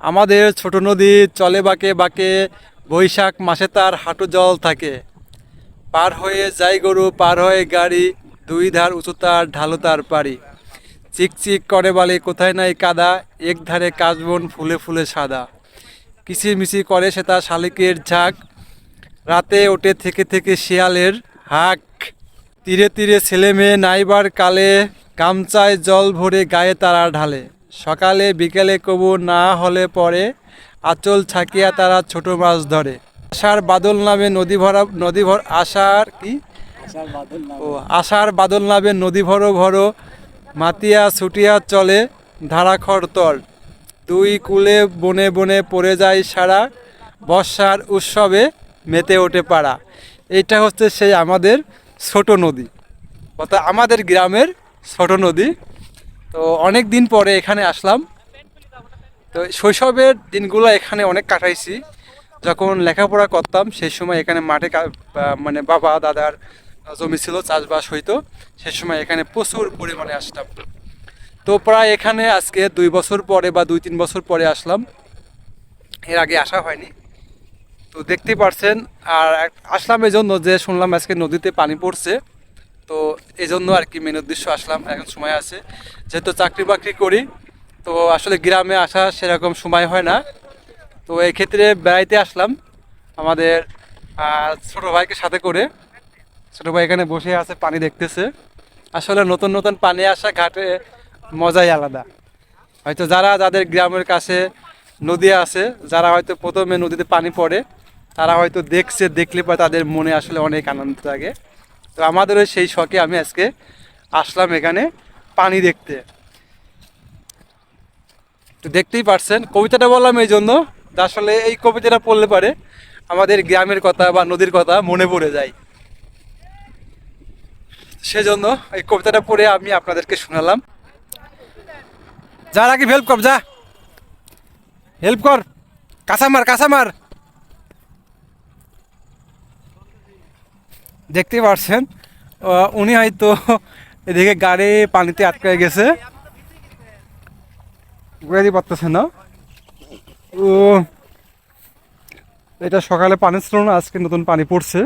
আমাদের ছোট নদী চলে বাঁকে বাঁকে, বৈশাখ মাসে তার হাঁটু জল থাকে। পার হয়ে যায় গরু, পার হয়ে গাড়ি, দুই ধার উঁচু তার ঢালু তার পাড়ি। চিকচিক করে বালি, কোথায় নাই কাদা, এক ধারে কাশবন ফুলে ফুলে সাদা। কিচিরমিচির করে সে তার শালিকের ঝাঁক, রাতে ওঠে থেকে থেকে শিয়ালের হাঁক। তীরে তীরে ছেলে মেয়ে নাইবার কালে, গামছায় জল ভরে গায়ে তারা ঢালে। সকালে বিকেলে কবু না হলে পরে, আঁচল ছাকিয়া তারা ছোট মাছ ধরে। আষাঢ় বাদল নামে নদী ভরা, নদী ভর আষাঢ় কি ও আষাঢ় বাদল নামে নদী ভরো ভরো, মাতিয়া ছুটিয়া চলে ধারাখর তর। দুই কূলে বনে বনে পড়ে যায় সারা, বর্ষার উৎসবে মেতে ওঠে পাড়া। এইটা হচ্ছে সেই আমাদের ছোট নদী, অর্থাৎ আমাদের গ্রামের ছোট নদী। তো অনেক দিন পরে এখানে আসলাম। তো শৈশবের দিনগুলো এখানে অনেক কাটাইছি। যখন লেখাপড়া করতাম সেই সময় এখানে মাঠে মানে বাবা দাদার জমি ছিল, চাষবাস হইতো। সেই সময় এখানে প্রচুর পরিমাণে আসতাম। তো প্রায় এখানে আজকে 2 বছর পরে বা 2-3 বছর পরে আসলাম, এর আগে আসা হয়নি। তো দেখতেই পারছেন। আর আসলাম এই জন্য যে শুনলাম আজকে নদীতে পানি পড়ছে। তো এই জন্য আর কি মেন উদ্দেশ্য আসলাম। এখন সময় আছে, যেহেতু চাকরি বাকরি করি, তো আসলে গ্রামে আসা সেরকম সময় হয় না। তো এই ক্ষেত্রে বেড়াইতে আসলাম আমাদের ছোটো ভাইকে সাথে করে। ছোটো ভাই এখানে বসে আছে, পানি দেখতেছে। আসলে নতুন নতুন পানি আসা ঘাটে মজাই আলাদা। হয়তো যাদের গ্রামের কাছে নদী আছে, যারা হয়তো প্রথমে নদীতে পানি পড়ে, তারা হয়তো দেখলে পরে তাদের মনে আসলে অনেক আনন্দ লাগে। তো আমাদেরও সেই শখে আমি আজকে আসলাম এখানে পানি দেখতে। তো দেখতেই পারছেন, কবিতাটা বললাম এই জন্য যে আসলে এই কবিতাটা পড়লে পারে আমাদের গ্রামের কথা বা নদীর কথা মনে পড়ে যায়। সেজন্য এই কবিতাটা পড়ে আমি আপনাদেরকে শোনালাম। যা রাখি হেল্প কর, যা হেল্প কর, কাঁচামার কাঁচামার। দেখতেই পারছেন উনি হয়তো এদিকে গাড়ি পানিতে আটকে গেছে, ঘুরে দিয়ে পারতেছে না। ও এটা সকালে পানি ছিল না, আজকে নতুন পানি পড়ছে।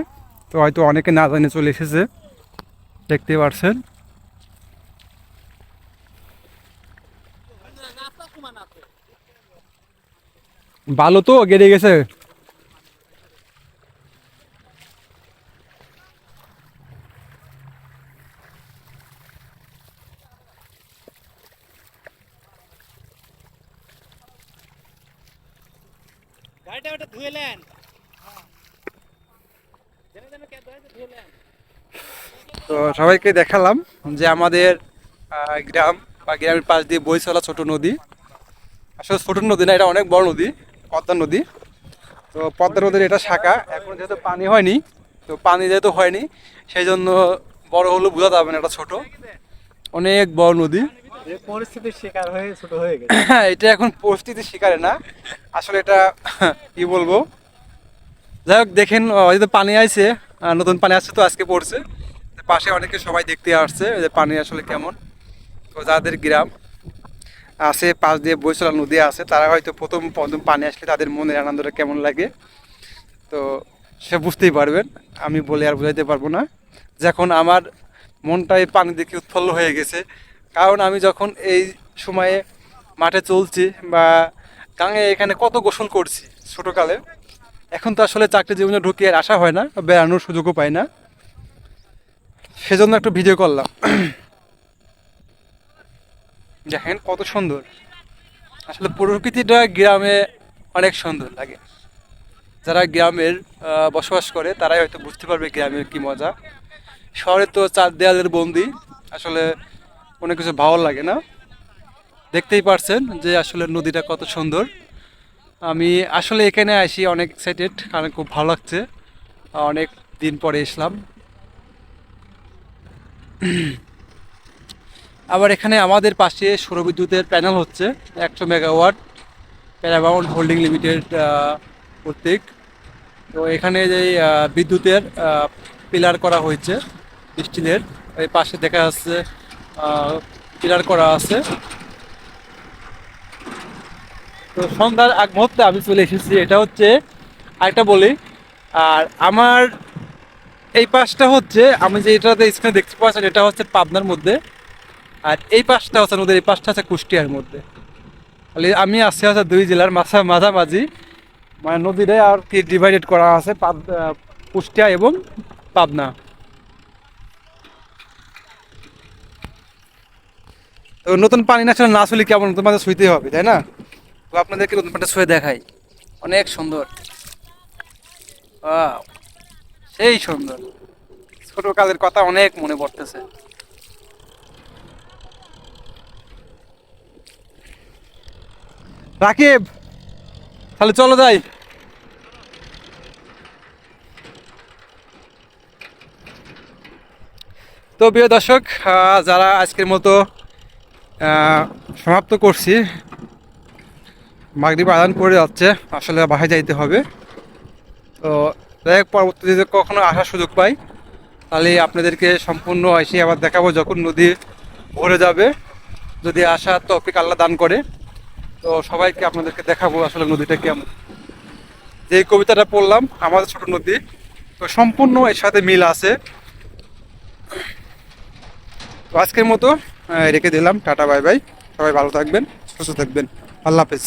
তো হয়তো অনেকে না জানে চলে এসেছে, দেখতেই পারছেন। ভালো তো গেড়ে গেছে। তো সবাইকে দেখালাম যে আমাদের গ্রাম বা গ্রামের পাশ দিয়ে বয়ে চলা ছোট নদী। আসলে ছোট নদী না, এটা অনেক বড় নদী, পদ্মা নদী। তো পদ্মা নদীর এটা শাখা। এখন যেহেতু পানি হয়নি, তো পানি যেহেতু হয়নি সেই জন্য বড় হলেও বোঝা যাবে না, এটা ছোট, অনেক বড় নদী। পরিস্থিতির শিকার হয়ে ছোট হয়ে গেছে। হ্যাঁ, এটা এখন পরিস্থিতির শিকারে না, আসলে এটা কি বলবো। যাই হোক, দেখেন হয়তো পানি আইছে, নতুন পানি আসছে, তো আজকে পড়ছে। পাশে অনেকে সবাই দেখতে আসছে যে পানি আসলে কেমন। তো যাদের গ্রাম আছে পাশ দিয়ে বয়ে চলা নদী আছে, তারা হয়তো প্রথম প্রথম পানি আসলে তাদের মনের আনন্দটা কেমন লাগে, তো সে বুঝতেই পারবেন। আমি বলে আর বোঝাইতে পারবো না। যখন আমার মনটাই পানি দেখে উৎফুল্ল হয়ে গেছে, কারণ আমি যখন এই সময়ে মাঠে চলছি বা গাঙে এখানে কত গোসল করছি ছোটোকালে। এখন তো আসলে চাকরি জীবনে ঢুকে আর আসা হয় না, বেড়ানোর সুযোগও পাই না। সেজন্য একটু ভিডিও করলাম। দেখেন কত সুন্দর, আসলে প্রকৃতিটা গ্রামে অনেক সুন্দর লাগে। যারা গ্রামের বসবাস করে তারাই হয়তো বুঝতে পারবে গ্রামের কি মজা। শহরে তো চার দেয়ালের বন্দি, আসলে কোনো কিছু ভালো লাগে না। দেখতেই পারছেন যে আসলে নদীটা কত সুন্দর। আমি আসলে এখানে আসি অনেক এক্সাইটেড, কারণ খুব ভালো লাগছে, অনেক দিন পরে এসলাম। আবার এখানে আমাদের পাশে সৌরবিদ্যুতের প্যানেল হচ্ছে 100 মেগাওয়াট, প্যারামাউন্ট হোল্ডিং লিমিটেড কর্তৃক। তো এখানে যে বিদ্যুতের পিলার করা হয়েছে স্টিলের, এই পাশে দেখা যাচ্ছে পিলার করা আছে। তো সন্ধ্যার আগ মুহূর্তে আমি চলে এসেছি, এটা হচ্ছে আরেকটা বলি। আর আমার এই পাশটা হচ্ছে, আমি যে এটাতে স্ক্রিনে দেখতে পাচ্ছেন, এটা হচ্ছে পাবনার মধ্যে। আর এই পাশটা হচ্ছে নদীর, এই পাশটা হচ্ছে কুষ্টিয়ার মধ্যে। তাহলে আমি আসছি হচ্ছে দুই জেলার মাঝামাঝি, মানে নদীরে আর কি ডিভাইডেড করা আছে কুষ্টিয়া এবং পাবনা। তো নতুন পানি না আসলে না শুলে কেমন, নতুন পানি শুইতে হবে তাই না? তো আপনাদেরকে নতুন পানিটা শুয়ে দেখাই, অনেক সুন্দর। Wow, সেই সুন্দর, ছোট কালের কথা অনেক মনে পড়তেছে। রাকিব, তাহলে চলো যাই। তো প্রিয় দর্শক, যারা আজকের মতো সমাপ্ত করছি, মাগরিব আজান করে যাচ্ছে, আসলে বাসায় যাইতে হবে। তো যাই হোক, পরবর্তীতে যদি কখনো আসার সুযোগ পাই, তাহলে আপনাদেরকে সম্পূর্ণ এসে আবার দেখাবো যখন নদী ভরে যাবে, যদি আসার তৌফিক আল্লাহ দান করে। তো সবাইকে আপনাদেরকে দেখাবো আসলে নদীটা কেমন। যে কবিতাটা পড়লাম, আমাদের ছোট নদী, তো সম্পূর্ণ এর সাথে মিল আছে। তো আজকের মতো রেখে দিলাম, টাটা বাই বাই। সবাই ভালো থাকবেন, সুস্থ থাকবেন, আল্লাহ হাফেজ।